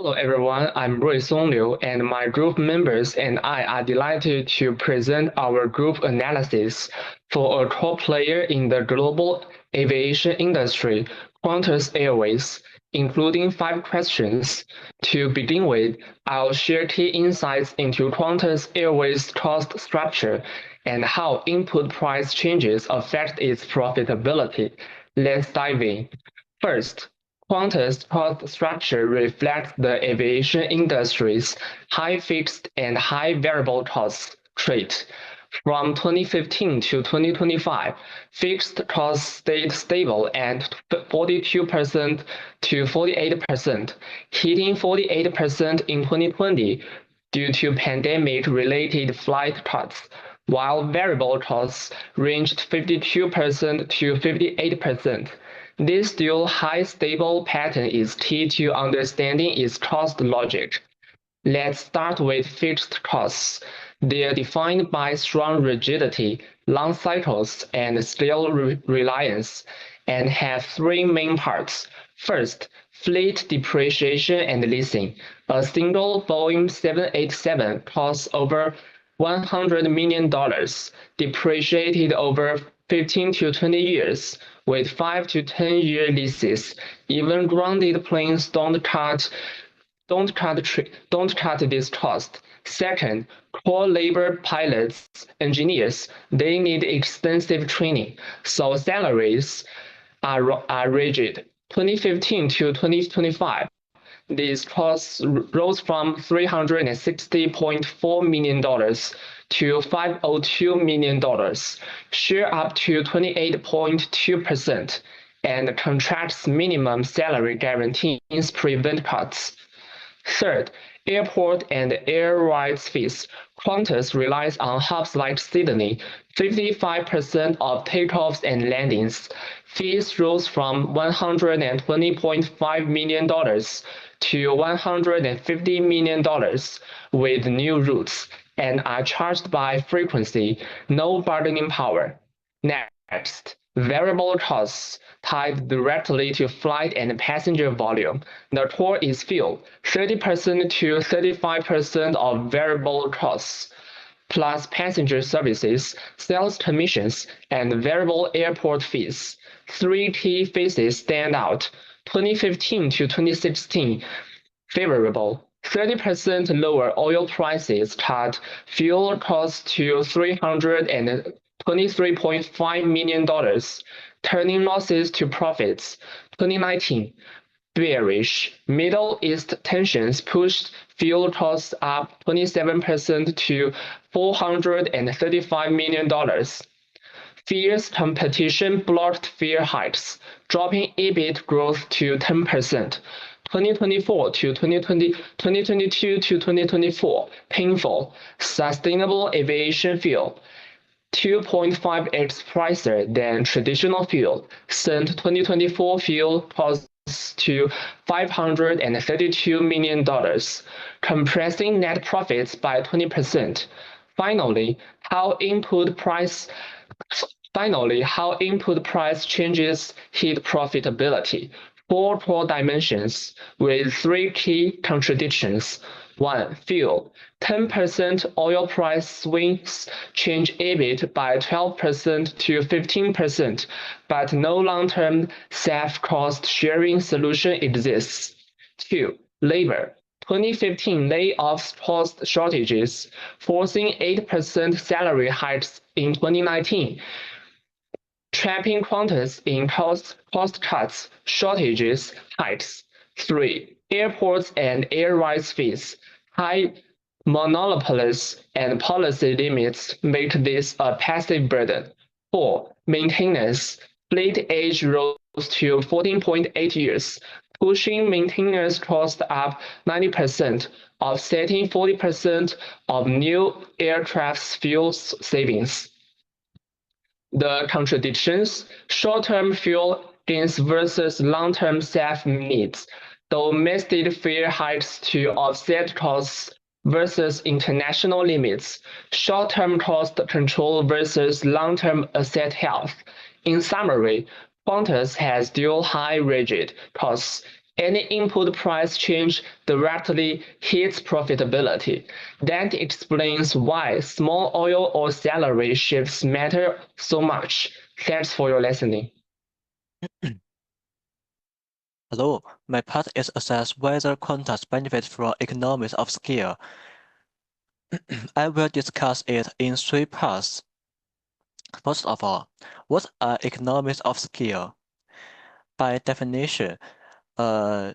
Hello everyone, I'm Ruisong Liu, and my group members and I are delighted to present our group analysis for a top player in the global aviation industry, Qantas Airways, including 5 questions. To begin with, I'll share key insights into Qantas Airways' cost structure and how input price changes affect its profitability. Let's dive in. First, Qantas' cost structure reflects the aviation industry's high fixed and high variable cost trait. From 2015 to 2025, fixed costs stayed stable at 42% to 48%, hitting 48% in 2020 due to pandemic-related flight cuts, while variable costs ranged 52% to 58%. This still high stable pattern is key to understanding its cost logic. Let's start with fixed costs. They are defined by strong rigidity, long cycles, and scale reliance, and have 3 main parts. First, fleet depreciation and leasing. A single Boeing 787 costs over $100 million, depreciated over 15 to 20 years, with 5 to 10-year leases. Even grounded planes don't cut this cost. Second, core labor pilots, engineers, they need extensive training, so salaries are rigid. 2015 to 2025, these costs rose from $360.4 million to $502 million, share up to 28.2%, and contracts minimum salary guarantees prevent cuts. Third, airport and air rights fees. Qantas relies on hubs like Sydney. 55% of takeoffs and landings. Fees rose from $120.5 million to $150 million with new routes, and are charged by frequency, no bargaining power. Next, variable costs tied directly to flight and passenger volume. The core is fuel, 30% to 35% of variable costs, plus passenger services, sales commissions, and variable airport fees. 3 key phases stand out. 2015 to 2016, favorable. 30% lower oil prices cut fuel costs to $323.5 million, turning losses to profits. 2019, bearish. Middle East tensions pushed fuel costs up 27% to $435 million. Fierce competition blocked fare hikes, dropping EBIT growth to 10%. 2022 to 2024, painful. Sustainable aviation fuel, 2.5x pricier than traditional fuel, sent 2024 fuel costs to $532 million, compressing net profits by 20%. Finally, how input price changes hit profitability. 4 core dimensions with 3 key contradictions. 1. Fuel. 10% oil price swings change EBIT by 12% to 15%, but no long-term SAF cost sharing solution exists. 2. Labor. 2015 layoffs caused shortages, forcing 8% salary hikes in 2019. Trapping Qantas in cost cuts, shortages, hikes. 3. Airports and air rights fees. High monopolies and policy limits make this a passive burden. 4. Maintenance. Fleet age rose to 14.8 years, pushing maintenance costs up 90%, offsetting 40% of new aircraft's fuel savings. The contradictions: short-term fuel gains versus long-term SAF needs, domestic fare hikes to offset costs versus international limits, short-term cost control versus long-term asset health. In summary, Qantas has dual high rigid costs Any input price change directly hits profitability. That explains why small oil or salary shifts matter so much. Thanks for your listening. Hello, my part is assess whether contacts benefit from economies of scale. I will discuss it in three parts. First of all, what are economies of scale? By definition, uh,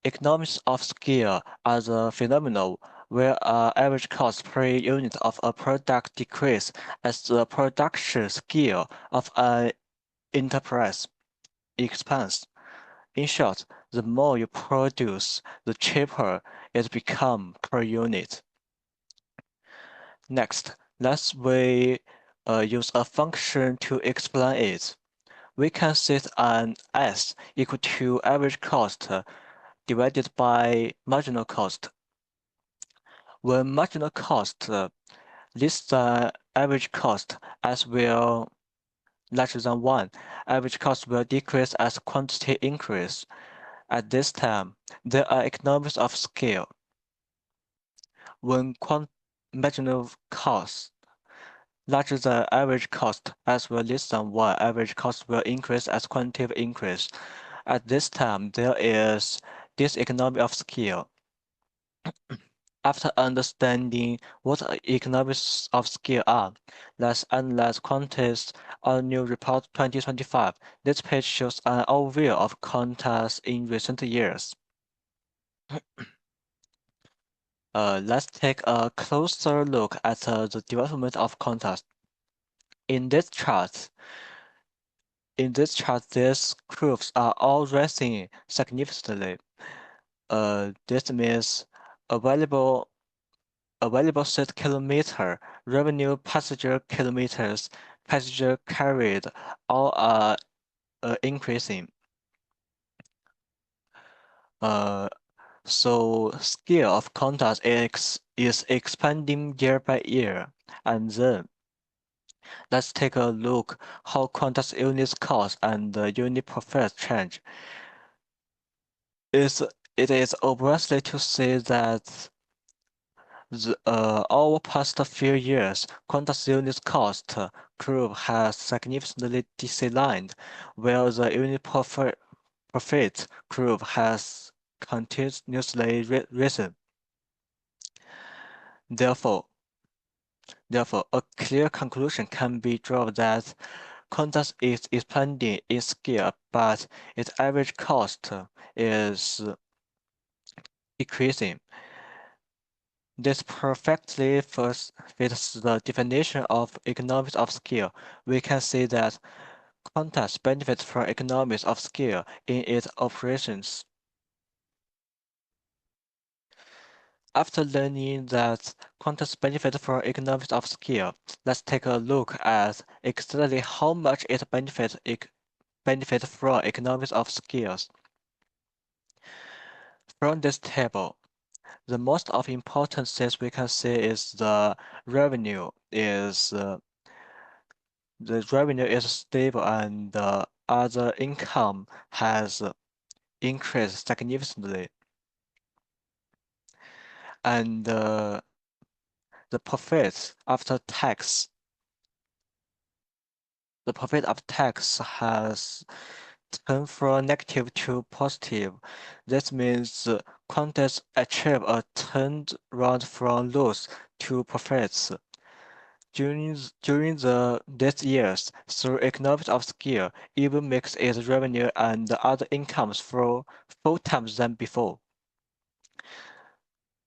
economies of scale are the phenomenon where average cost per unit of a product decreases as the production scale of an enterprise expands. In short, the more you produce, the cheaper it becomes per unit. Next, let's use a function to explain it. We can set an S equal to average cost divided by marginal cost. When marginal cost less than average cost as will larger than 1, average cost will decrease as quantity increase. At this time, there are economies of scale. When marginal cost larger than average cost as well less than 1, average cost will increase as quantitative increase. At this time, there is this economy of scale. After understanding what economies of scale are, let's analyze Qantas Annual Report 2025. This page shows an overview of Qantas in recent years. Let's take a closer look at the development of Qantas. In this chart, these curves are all rising significantly. This means available seat kilometer, revenue passenger kilometers, passenger carried, all are increasing. So scale of Qantas is expanding year by year, and then let's take a look how Qantas unit cost and the unit profit change. It is obviously to say that over past few years, Qantas unit cost curve has significantly declined, while the unit profit curve has continuously risen. Therefore, a clear conclusion can be drawn that Qantas is expanding its scale, but its average cost is decreasing. This perfectly fits the definition of economies of scale. We can see that Qantas benefits from economies of scale in its operations. After learning that Qantas benefits from economies of scale, let's take a look at exactly how much it benefits from economies of scales. From this table, the most of important things we can see is the revenue is stable and the other income has increased significantly, and the profit after tax has turned from negative to positive. This means Qantas achieved a turnaround from loss to profits. During these years, through economies of scale, even makes its revenue and other incomes flow 4 times than before.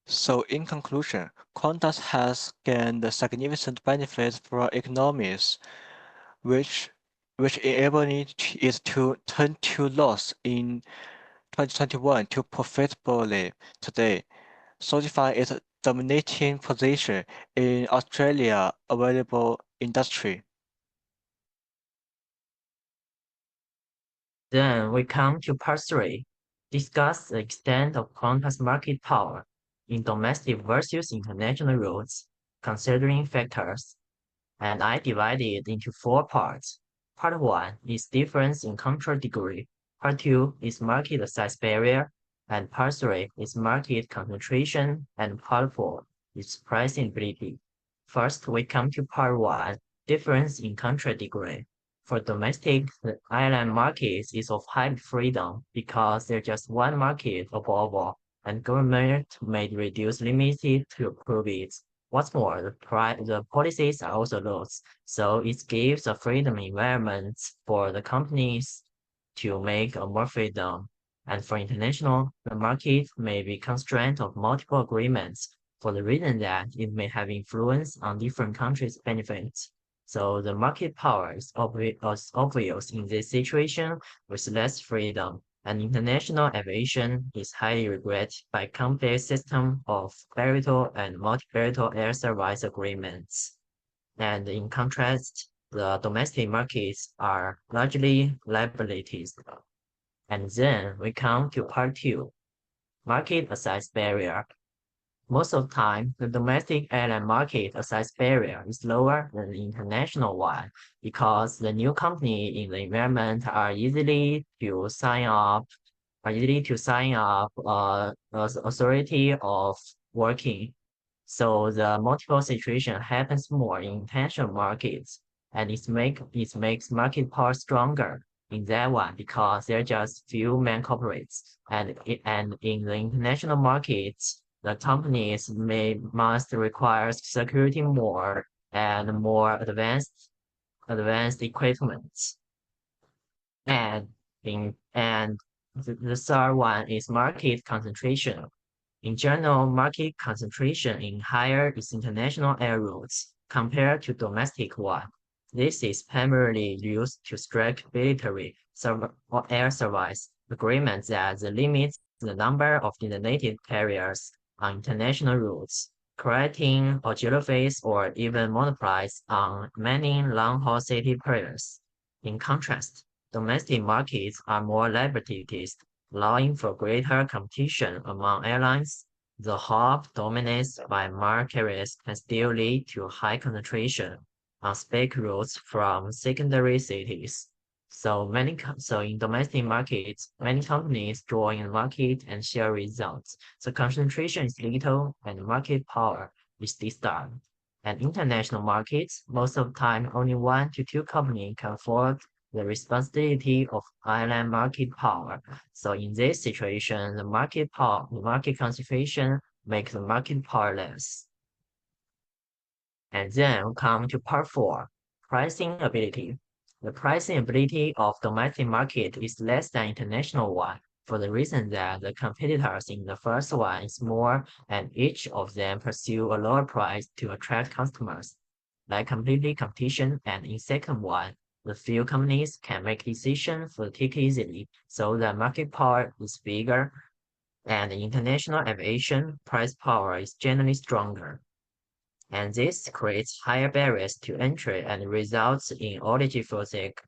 So in conclusion, Qantas has gained significant benefits from economies, which enabled it to turn to loss in 2021 to profitably today, solidify its dominating position in Australia available industry. Then we come to part 3, discuss the extent of Qantas market power in domestic versus international routes, considering factors, and I divide it into 4 parts. Part 1 is difference in control degree. Part 2 is market size barrier, and Part 3 is market concentration, and Part 4 is pricing ability. First, we come to Part 1, difference in country degree. For domestic, the island markets is of high freedom because there's just one market above all, and government may reduce limited to approve it. What's more, the policies are also loose, so it gives a freedom environment for the companies to make a more freedom. And for international, the market may be constrained of multiple agreements for the reason that it may have influence on different countries' benefits. So the market power is obvious in this situation with less freedom, and international aviation is highly regulated by complex system of bilateral and multilateral air service agreements. And in contrast, the domestic markets are largely liabilities. And then we come to part 2, market size barrier. Most of the time, the domestic airline market size barrier is lower than the international one because the new company in the environment are easily to sign up, as authority of working. So the multiple situation happens more in international markets, and it makes market power stronger in that one because there are just few main corporates, and in the international markets, the companies must require security more and more advanced equipment. And the third one is market concentration. In general, market concentration in higher is international air routes compared to domestic one. This is primarily used to strike military or air service agreements that limits the number of designated carriers on international routes, creating a geographies or even monopolies on many long-haul city players. In contrast, domestic markets are more liberalized, allowing for greater competition among airlines. The hub dominated by market carriers can still lead to high concentration on spec routes from secondary cities. So in domestic markets, many companies join the market and share results. So concentration is little and market power is distant. And international markets, most of the time, only 1 to 2 companies can afford the responsibility of island market power. So in this situation, the market concentration makes the market powerless. And then we come to part 4, pricing ability. The pricing ability of domestic market is less than international one for the reason that the competitors in the first one is more and each of them pursue a lower price to attract customers, like competition, and in second one, the few companies can make decisions for the ticket easily, so the market power is bigger, and the international aviation price power is generally stronger. And this creates higher barriers to entry and results in oligopolistic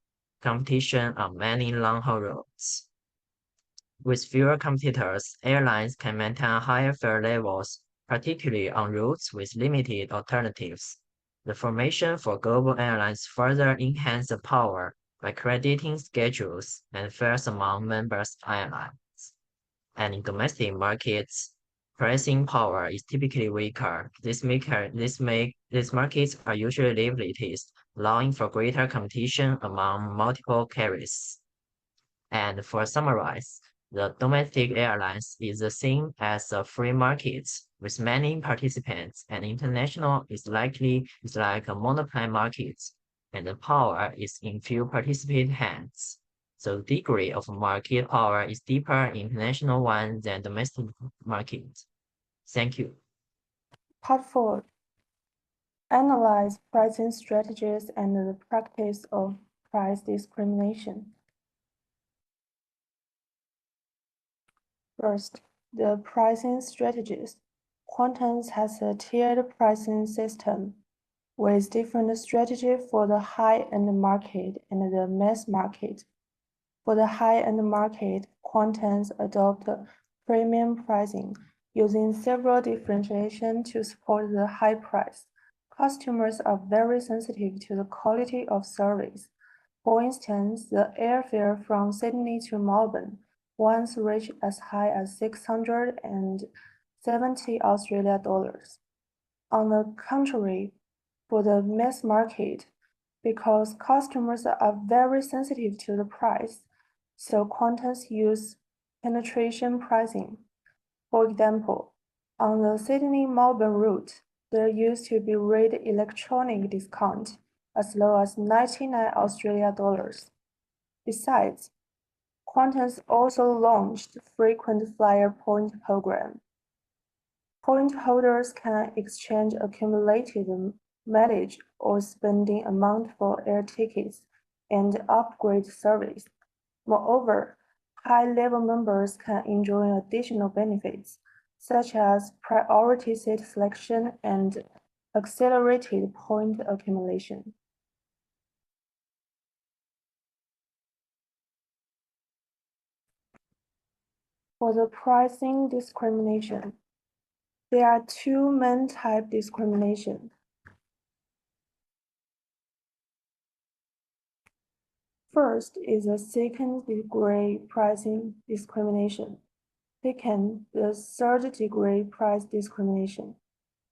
competition on many long-haul routes. With fewer competitors, airlines can maintain higher fare levels, particularly on routes with limited alternatives. The formation for global airlines further enhance the power by crediting schedules and fares among members airlines. And in domestic markets, pricing power is typically weaker. These markets are usually liberalized, allowing for greater competition among multiple carriers. And for summarize, the domestic airlines is the same as a free market with many participants, and international is like a monopoly market, and the power is in few participant hands. So the degree of market power is deeper in international one than domestic market. Thank you. Part 4. Analyze pricing strategies and the practice of price discrimination. First, the pricing strategies. Quantum has a tiered pricing system with different strategies for the high-end market and the mass market. For the high-end market, Quantum adopt premium pricing, using several differentiations to support the high price. Customers are very sensitive to the quality of service. For instance, the airfare from Sydney to Melbourne once reached as high as 670 Australia dollars. On the contrary, for the mass market, because customers are very sensitive to the price, so Qantas use penetration pricing. For example, on the Sydney-Melbourne route, there used to be rate electronic discount as low as 99 Australia dollars. Besides, Qantas also launched frequent flyer point program. Point holders can exchange accumulated mileage or spending amount for air tickets and upgrade service. Moreover, high-level members can enjoy additional benefits, such as priority seat selection and accelerated point accumulation. For the pricing discrimination, there are two main types of discrimination. First is a second-degree pricing discrimination. Second, the third-degree price discrimination.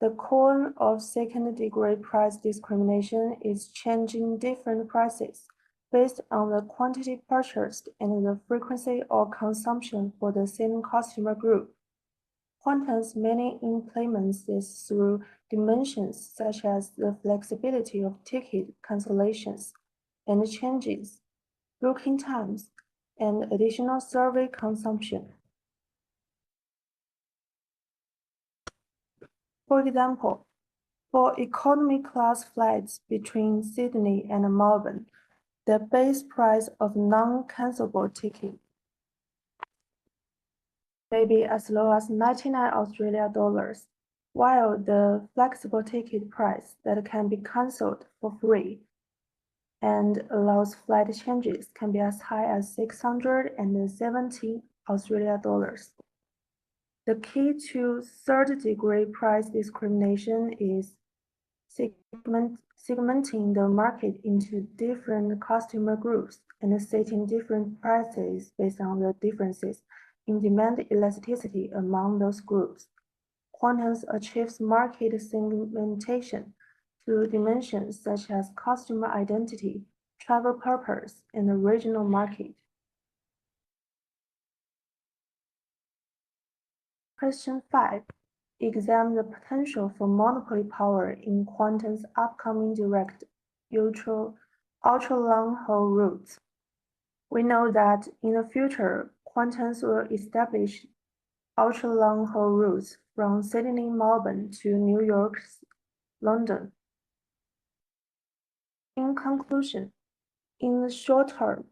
The core of second-degree price discrimination is changing different prices based on the quantity purchased and the frequency of consumption for the same customer group. Qantas mainly implements this through dimensions such as the flexibility of ticket cancellations and changes, booking times, and additional service consumption. For example, for economy class flights between Sydney and Melbourne, the base price of non-cancelable ticket may be as low as 99 Australia dollars, while the flexible ticket price that can be cancelled for free and allows flight changes can be as high as 670 Australia dollars. The key to third-degree price discrimination is segmenting the market into different customer groups and setting different prices based on the differences in demand elasticity among those groups. Qantas achieves market segmentation through dimensions such as customer identity, travel purpose, and the regional market. Question 5. Examine the potential for monopoly power in Qantas' upcoming direct ultra-long-haul routes. We know that in the future, Qantas will establish ultra-long-haul routes from Sydney, Melbourne to New York, London. In conclusion, in the short term,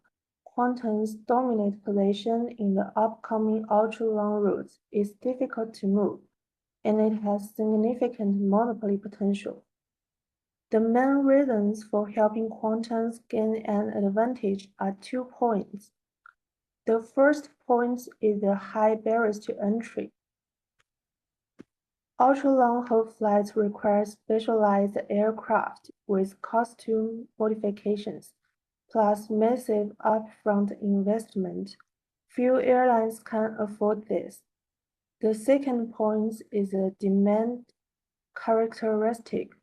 Qantas' dominant position in the upcoming ultra-long routes is difficult to move, and it has significant monopoly potential. The main reasons for helping Qantas gain an advantage are 2 points. The first point is the high barriers to entry. Ultra-long-haul flights require specialized aircraft with costume modifications, plus massive upfront investment. Few airlines can afford this. The second point is a demand characteristic.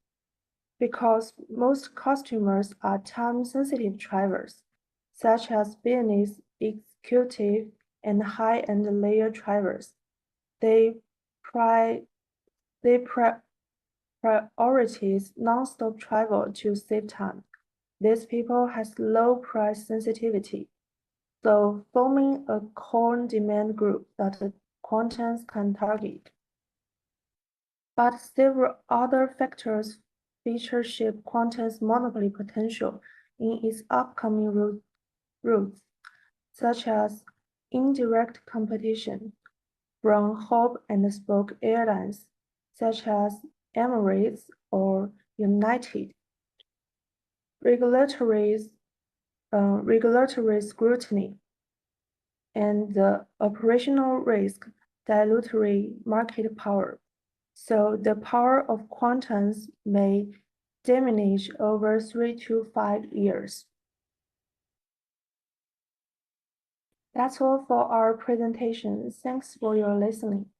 Because most customers are time-sensitive travelers, such as business, executive, and high-end layer travelers, they prioritize non-stop travel to save time. These people has low price sensitivity, so forming a core demand group that Qantas can target. But several other factors feature shape Qantas' monopoly potential in its upcoming routes, such as indirect competition from hub-and-spoke airlines, such as Emirates or United, regulatory scrutiny, and the operational risk dilatory market power. So the power of Qantas may diminish over 3 to 5 years. That's all for our presentation. Thanks for your listening.